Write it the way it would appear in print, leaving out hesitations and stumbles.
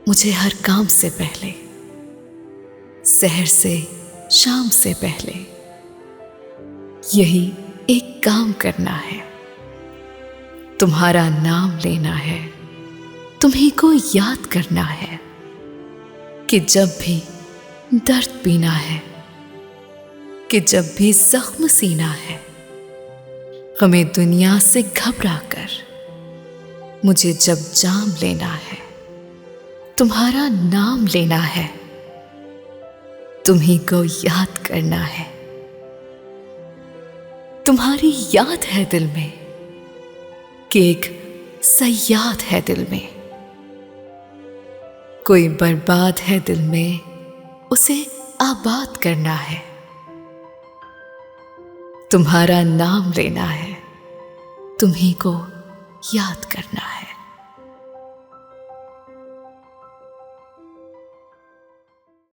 मुझे हर काम से पहले, सहर से शाम से पहले यही एक काम करना है। तुम्हारा नाम लेना है, तुम्ही को याद करना है कि जब भी दर्द पीना है, कि जब भी जख्म सीना है, हमें दुनिया से घबरा कर मुझे जब जाम लेना है, तुम्हारा नाम लेना है, तुम्ही को याद करना है। तुम्हारी याद है दिल में कि एक सयाद है दिल में, कोई बर्बाद है दिल में, उसे आबाद करना है। तुम्हारा नाम लेना है, तुम्ही को याद करना है।